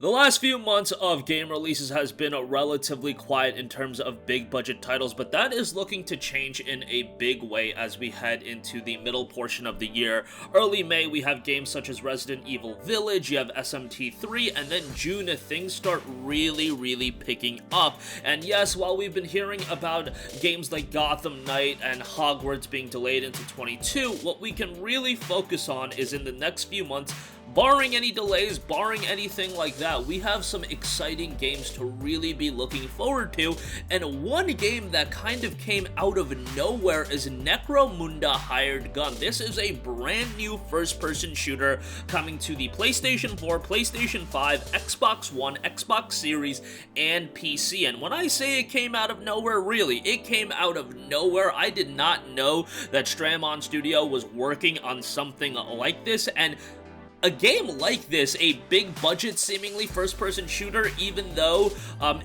The last few months of game releases has been relatively quiet in terms of big budget titles, but that is looking to change in a big way as we head into the middle portion of the year. Early May, we have games such as Resident Evil Village, you have SMT3, and then June, things start really picking up. And yes, while we've been hearing about games like Gotham Knight and Hogwarts being delayed into 22, what we can really focus on is in the next few months, barring any delays, barring anything like that, we have some exciting games to really be looking forward to, and one game that kind of came out of nowhere is Necromunda Hired Gun. This is a brand new first-person shooter coming to the PlayStation 4, PlayStation 5, Xbox One, Xbox Series, and PC. And when I say it came out of nowhere, really, it came out of nowhere. I did not know that Stramon Studio was working on something like this, and a game like this, a big budget seemingly first-person shooter, even though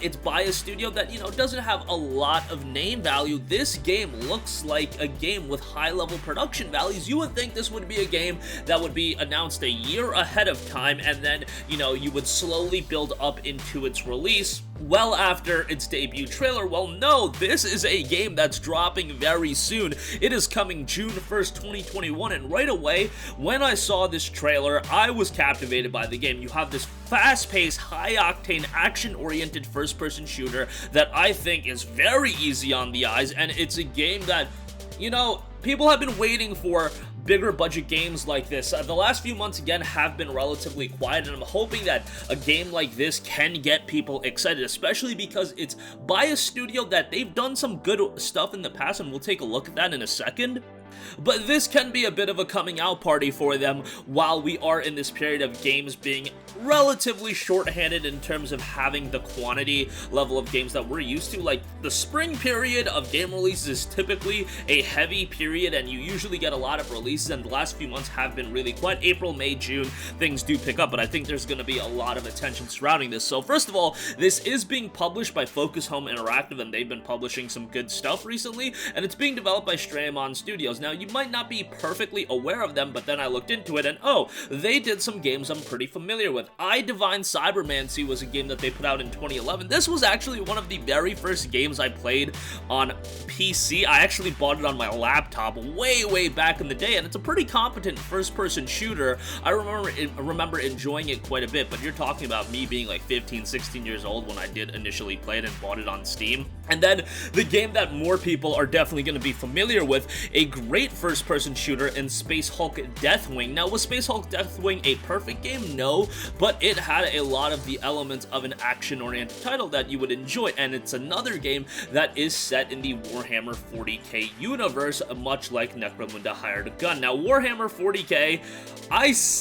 it's by a studio that, doesn't have a lot of name value, this game looks like a game with high-level production values. You would think this would be a game that would be announced a year ahead of time, and then, you would slowly build up into its release well after its debut trailer. Well, no, this is a game that's dropping very soon. It is coming June 1st, 2021, and right away, when I saw this trailer, I was captivated by the game. You have this fast-paced, high-octane, action-oriented first-person shooter that I think is very easy on the eyes, and it's a game that, people have been waiting for bigger budget games like this. The last few months, again, have been relatively quiet, and I'm hoping that a game like this can get people excited, especially because it's by a studio that they've done some good stuff in the past, and we'll take a look at that in a second. But this can be a bit of a coming out party for them while we are in this period of games being relatively short-handed in terms of having the quantity level of games that we're used to. Like, the spring period of game releases is typically a heavy period, and you usually get a lot of releases, and the last few months have been really quiet. April, May, June, things do pick up, but I think there's going to be a lot of attention surrounding this. So first of all, this is being published by Focus Home Interactive, and they've been publishing some good stuff recently, and it's being developed by Stramon Studios. Now, you might not be perfectly aware of them, but then I looked into it, and oh, they did some games I'm pretty familiar with. I Divine Cybermancy was a game that they put out in 2011. This was actually one of the very first games I played on PC. I actually bought it on my laptop way back in the day, and it's a pretty competent first-person shooter. I remember enjoying it quite a bit, but you're talking about me being like 15, 16 years old when I did initially play it and bought it on Steam. And then the game that more people are definitely going to be familiar with, a great first-person shooter in Space Hulk Deathwing. Now, was Space Hulk Deathwing a perfect game? No, but it had a lot of the elements of an action-oriented title that you would enjoy, and it's another game that is set in the Warhammer 40k universe, much like Necromunda Hired Gun. Now, Warhammer 40k,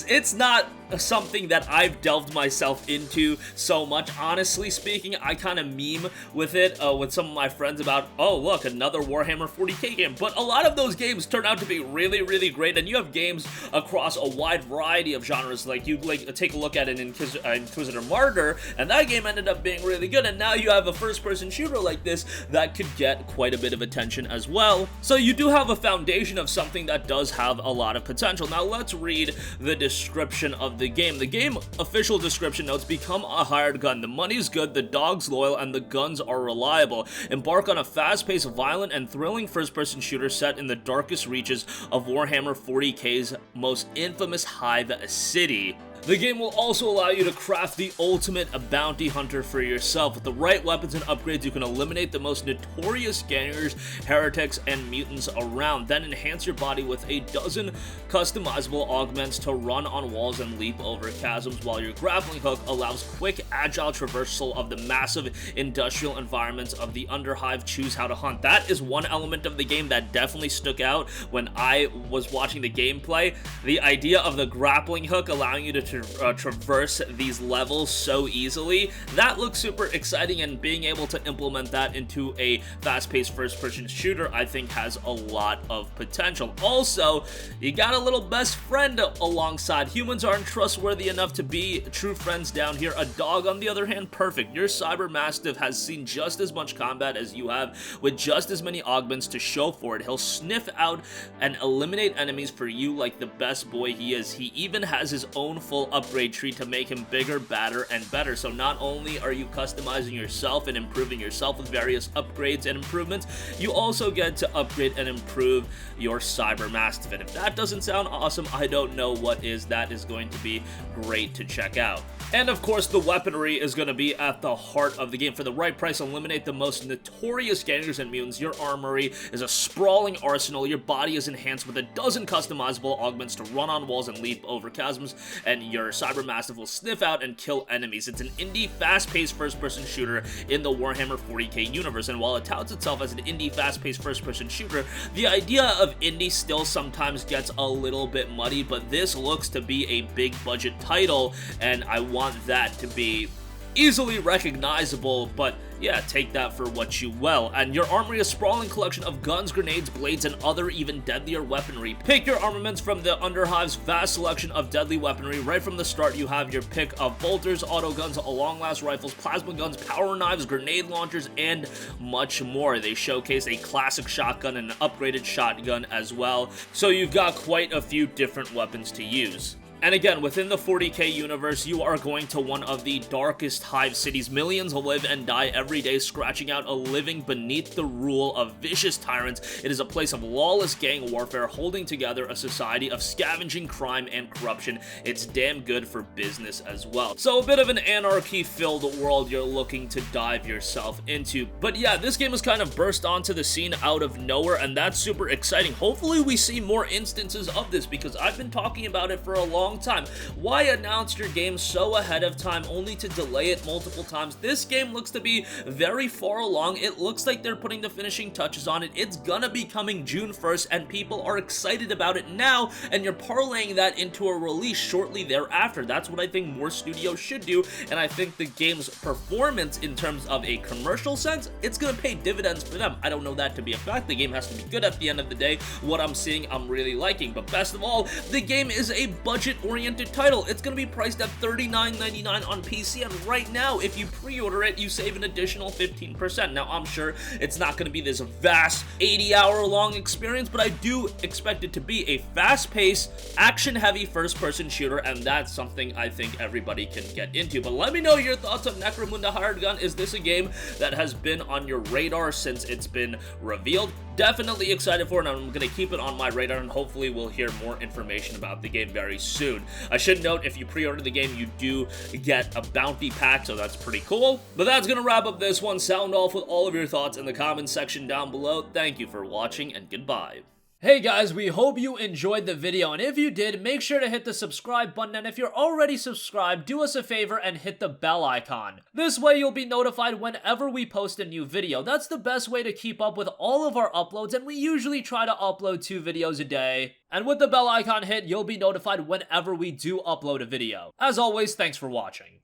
it's not something that I've delved myself into so much. Honestly speaking, I kind of meme with it with some of my friends about, oh look, another Warhammer 40k game, but a lot of those games turn out to be really great, and you have games across a wide variety of genres. Like, you take a look at an Inquisitor Martyr, and that game ended up being really good, and now you have a first-person shooter like this that could get quite a bit of attention as well. So you do have a foundation of something that does have a lot of potential. Now let's read the description of the game. The game official description notes: become a hired gun. The money's good, the dog's loyal, and the guns are reliable. Embark on a fast-paced, violent, and thrilling first-person shooter set in the darkest reaches of Warhammer 40k's most infamous hive city. The game will also allow you to craft the ultimate bounty hunter for yourself. With the right weapons and upgrades, you can eliminate the most notorious gangers, heretics, and mutants around. Then enhance your body with a dozen customizable augments to run on walls and leap over chasms, while your grappling hook allows quick, agile traversal of the massive industrial environments of the Underhive. Choose how to hunt. That is one element of the game that definitely stuck out when I was watching the gameplay. The idea of the grappling hook allowing you to traverse these levels so easily, that looks super exciting, and being able to implement that into a fast-paced first-person shooter, I think, has a lot of potential. Also, you got a little best friend alongside. Humans aren't trustworthy enough to be true friends down here. A dog, on the other hand, perfect. Your Cyber Mastiff has seen just as much combat as you have, with just as many augments to show for it. He'll sniff out and eliminate enemies for you like the best boy he is. He even has his own full full upgrade tree to make him bigger, badder, and better. So not only are you customizing yourself and improving yourself with various upgrades and improvements, you also get to upgrade and improve your Cyber Mastiff. And if that doesn't sound awesome, I don't know what is. That is going to be great to check out. And of course, the weaponry is going to be at the heart of the game. For the right price, eliminate the most notorious gangers and mutants. Your armory is a sprawling arsenal. Your body is enhanced with a dozen customizable augments to run on walls and leap over chasms, and your Cyber Mastiff will sniff out and kill enemies. It's an indie, fast-paced first-person shooter in the Warhammer 40k universe, and while it touts itself as an indie, fast-paced first-person shooter, the idea of indie still sometimes gets a little bit muddy, but this looks to be a big-budget title, and I want that to be easily recognizable, but yeah, take that for what you will. And your armory is a sprawling collection of guns, grenades, blades, and other even deadlier weaponry. Pick your armaments from the Underhive's vast selection of deadly weaponry. Right from the start, you have your pick of bolters, auto guns, long-last rifles, plasma guns, power knives, grenade launchers, and much more. They showcase a classic shotgun and an upgraded shotgun as well, so you've got quite a few different weapons to use. And again, within the 40k universe, you are going to one of the darkest hive cities. Millions live and die every day, scratching out a living beneath the rule of vicious tyrants. It is a place of lawless gang warfare, holding together a society of scavenging, crime, and corruption. It's damn good for business as well. So a bit of an anarchy-filled world you're looking to dive yourself into. But yeah, this game has kind of burst onto the scene out of nowhere, and that's super exciting. Hopefully we see more instances of this, because I've been talking about it for a long time. Why announce your game so ahead of time only to delay it multiple times? This game looks to be very far along. It looks like they're putting the finishing touches on it. It's gonna be coming June 1st, and people are excited about it now, and you're parlaying that into a release shortly thereafter. That's what I think more studios should do, and I think the game's performance in terms of a commercial sense, it's gonna pay dividends for them. I don't know that to be a fact. The game has to be good at the end of the day. What I'm seeing, I'm really liking, but best of all, the game is a budget-oriented title. It's going to be priced at $39.99 on PC, and right now, if you pre-order it, you save an additional 15%. Now, I'm sure it's not going to be this vast 80-hour-long experience, but I do expect it to be a fast-paced, action-heavy first-person shooter, and that's something I think everybody can get into. But let me know your thoughts on Necromunda Hired Gun. Is this a game that has been on your radar since it's been revealed? Definitely excited for it, and I'm going to keep it on my radar, and hopefully we'll hear more information about the game very soon. I should note, if you pre-order the game, you do get a bounty pack, so that's pretty cool. But that's going to wrap up this one. Sound off with all of your thoughts in the comments section down below. Thank you for watching, and goodbye. Hey guys, we hope you enjoyed the video, and if you did, make sure to hit the subscribe button, and if you're already subscribed, do us a favor and hit the bell icon. This way you'll be notified whenever we post a new video. That's the best way to keep up with all of our uploads, and we usually try to upload 2 videos a day. And with the bell icon hit, you'll be notified whenever we do upload a video. As always, thanks for watching.